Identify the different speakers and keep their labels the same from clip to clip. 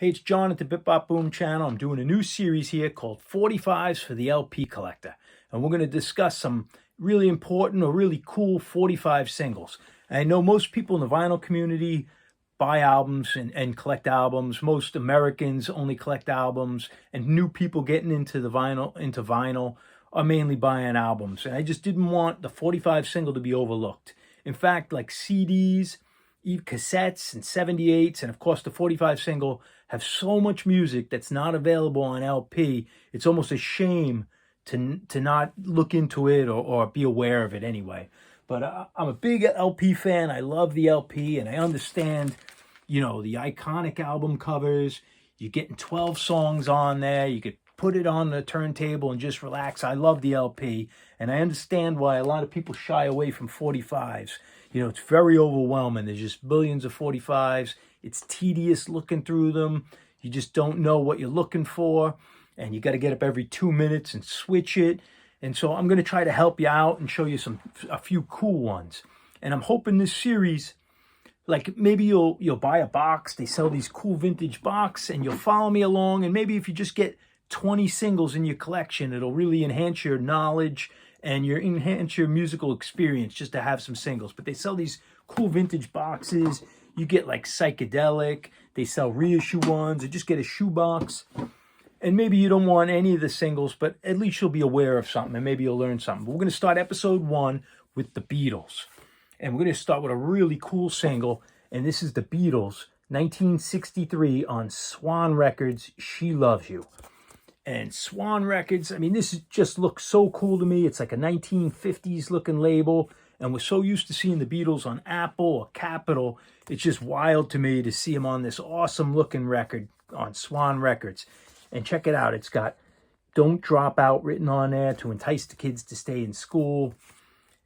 Speaker 1: Hey, it's John at the Bipbopboom channel. I'm doing a new series here called 45s for the LP Collector. And we're going to discuss some really important or really cool 45 singles. I know most people in the vinyl community buy albums and collect albums. Most Americans only collect albums, and new people getting into vinyl are mainly buying albums. And I just didn't want the 45 single to be overlooked. In fact, like CDs, cassettes and 78s, and of course the 45 single have so much music that's not available on LP. It's almost a shame to not look into it or be aware of it anyway. But I'm a big LP fan. I love the LP, and I understand, the iconic album covers. You're getting 12 songs on there. You could put it on the turntable and just relax. I love the LP, and I understand why a lot of people shy away from 45s. It's very overwhelming. There's just billions of 45s. It's tedious looking through them. You just don't know what you're looking for, and you got to get up every 2 minutes and switch it. And so I'm going to try to help you out and show you a few cool ones. And I'm hoping this series, like maybe you'll buy a box. They sell these cool vintage box, and you'll follow me along. And maybe if you just get 20 singles in your collection, it'll really enhance your knowledge and enhance your musical experience just to have some singles. But they sell these cool vintage boxes. You get like psychedelic. They sell reissue ones, or just get a shoebox. And maybe you don't want any of the singles, but at least you'll be aware of something, and maybe you'll learn something. But we're going to start episode 1 with the Beatles. And we're going to start with a really cool single. And this is the Beatles, 1963 on Swan Records, She Loves You. And Swan Records, this just looks so cool to me. It's like a 1950s looking label. And we're so used to seeing the Beatles on Apple or Capitol. It's just wild to me to see them on this awesome looking record on Swan Records. And check it out. It's got "Don't Drop Out" written on there to entice the kids to stay in school.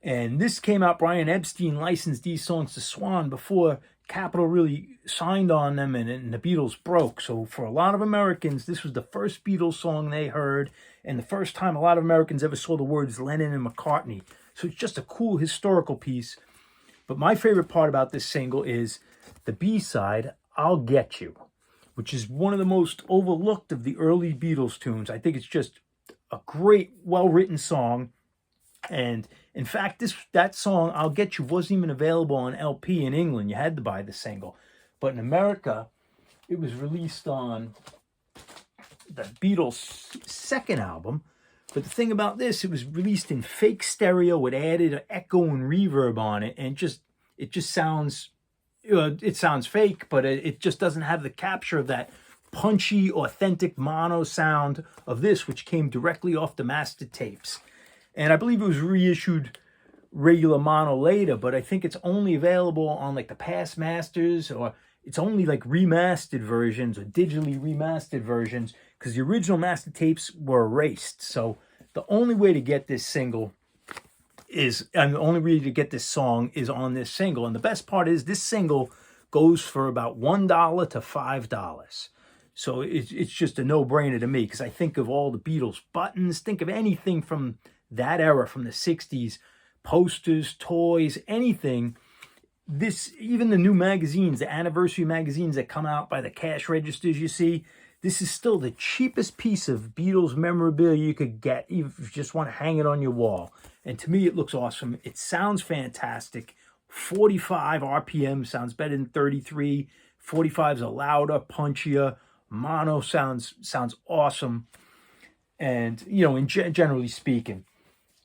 Speaker 1: And this came out, Brian Epstein licensed these songs to Swan before Capitol really signed on them, and the Beatles broke. So for a lot of Americans, this was the first Beatles song they heard, and the first time a lot of Americans ever saw the words Lennon and McCartney. So it's just a cool historical piece. But my favorite part about this single is the B-side, "I'll Get You," which is one of the most overlooked of the early Beatles tunes. I think it's just a great, well-written song. And in fact, that song, "I'll Get You," wasn't even available on LP in England. You had to buy the single. But in America, it was released on the Beatles' second album. But the thing about this, it was released in fake stereo. It added an echo and reverb on it. And it just sounds... it sounds fake, but it just doesn't have the capture of that punchy, authentic mono sound of this, which came directly off the master tapes. And I believe it was reissued regular mono later, but I think it's only available on like the past masters, or it's only like remastered versions or digitally remastered versions, because the original master tapes were erased. So the only way to get this single and the only way to get this song is on this single. And the best part is this single goes for about $1 to $5. So it's just a no-brainer to me, because I think of all the Beatles buttons, think of anything from that era, from the 60s, posters, toys, anything. Even the new magazines, the anniversary magazines that come out by the cash registers, you see, this is still the cheapest piece of Beatles memorabilia you could get, even if you just want to hang it on your wall. And to me, it looks awesome. It sounds fantastic. 45 RPM sounds better than 33. 45s are louder, punchier. Mono sounds awesome. And, generally speaking.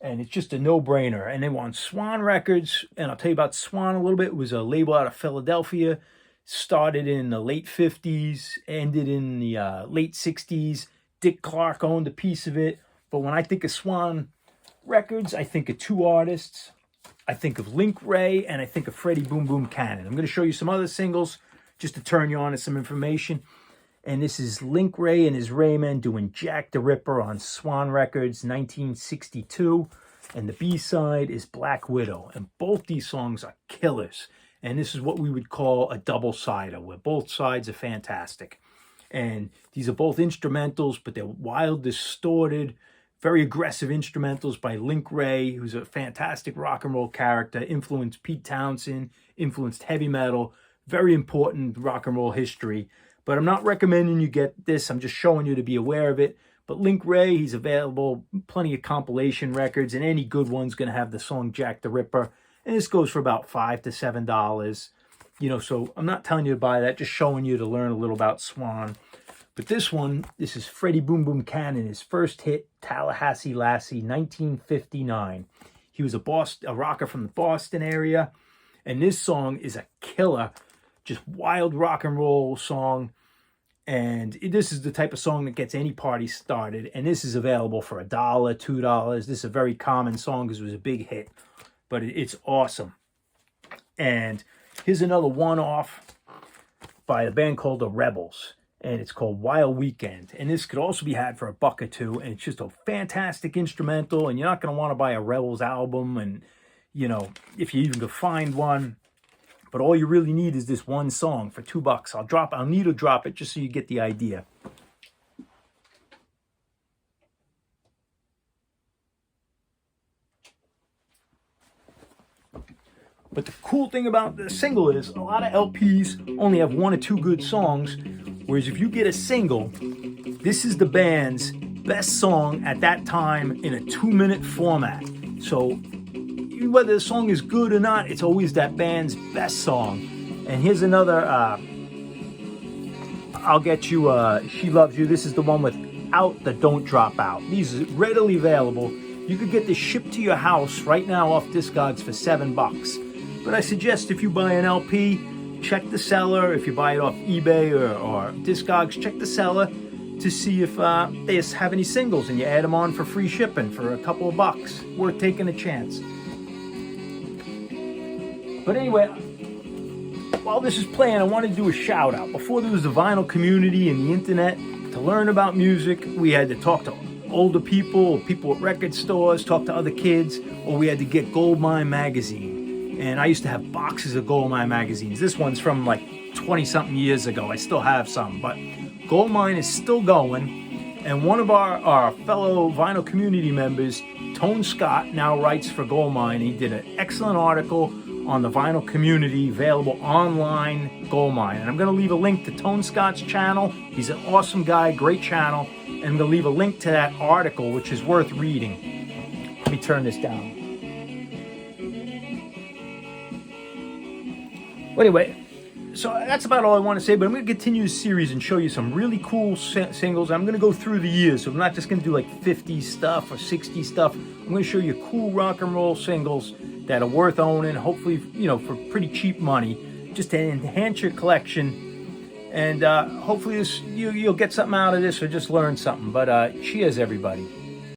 Speaker 1: And it's just a no-brainer. And they were on Swan Records. And I'll tell you about Swan a little bit. It was a label out of Philadelphia. Started in the late 50s, ended in the late 60s. Dick Clark owned a piece of it. But when I think of Swan Records, I think of two artists. I think of Link Wray, and I think of Freddie Boom Boom Cannon. I'm going to show you some other singles just to turn you on to some information. And this is Link Wray and his Raymen doing "Jack the Ripper" on Swan Records, 1962. And the B-side is "Black Widow." And both these songs are killers. And this is what we would call a double-sider, where both sides are fantastic. And these are both instrumentals, but they're wild, distorted, very aggressive instrumentals by Link Wray, who's a fantastic rock and roll character, influenced Pete Townsend, influenced heavy metal, very important rock and roll history. But I'm not recommending you get this. I'm just showing you to be aware of it. But Link Ray, he's available, plenty of compilation records, and any good one's going to have the song Jack the Ripper. And this goes for about $5 to $7. So I'm not telling you to buy that, just showing you to learn a little about Swan. But this is Freddie Boom Boom Cannon, his first hit, Tallahassee Lassie, 1959. He was a rocker from the Boston area. And this song is a killer, just wild rock and roll song. And this is the type of song that gets any party started. And this is available for $1, $2. This is a very common song because it was a big hit. But it's awesome. And here's another one-off by a band called The Rebels. And it's called Wild Weekend. And this could also be had for $1 or $2. And it's just a fantastic instrumental. And you're not going to want to buy a Rebels album. And, if you even could find one. But all you really need is this one song for $2. I'll need to drop it just so you get the idea. But the cool thing about the single is a lot of LPs only have 1 or 2 good songs, whereas if you get a single, this is the band's best song at that time in a 2-minute format. So whether the song is good or not, it's always that band's best song. And here's another, I'll Get You, She Loves You. This is the one without the Don't Drop Out. These are readily available. You could get this shipped to your house right now off Discogs for $7. But I suggest if you buy an LP, check the seller. If you buy it off eBay or Discogs, check the seller to see if they have any singles, and you add them on for free shipping for a couple of bucks. Worth taking a chance. But anyway, while this is playing, I want to do a shout out. Before there was the vinyl community and the internet, to learn about music, we had to talk to older people at record stores, talk to other kids, or we had to get Goldmine magazine. And I used to have boxes of Goldmine magazines. This one's from like 20-something years ago. I still have some, but Goldmine is still going. And one of our fellow vinyl community members, Tone Scott, now writes for Goldmine. He did an excellent article on the vinyl community, available online, Goldmine. And I'm going to leave a link to Tone Scott's channel. He's an awesome guy, great channel. And I'm going to leave a link to that article, which is worth reading. Let me turn this down. Well, anyway, so that's about all I want to say, but I'm going to continue this series and show you some really cool singles. I'm going to go through the years, so I'm not just going to do like 50 stuff or 60 stuff. I'm going to show you cool rock and roll singles that are worth owning, hopefully, for pretty cheap money, just to enhance your collection. And hopefully you'll get something out of this or just learn something. But cheers, everybody.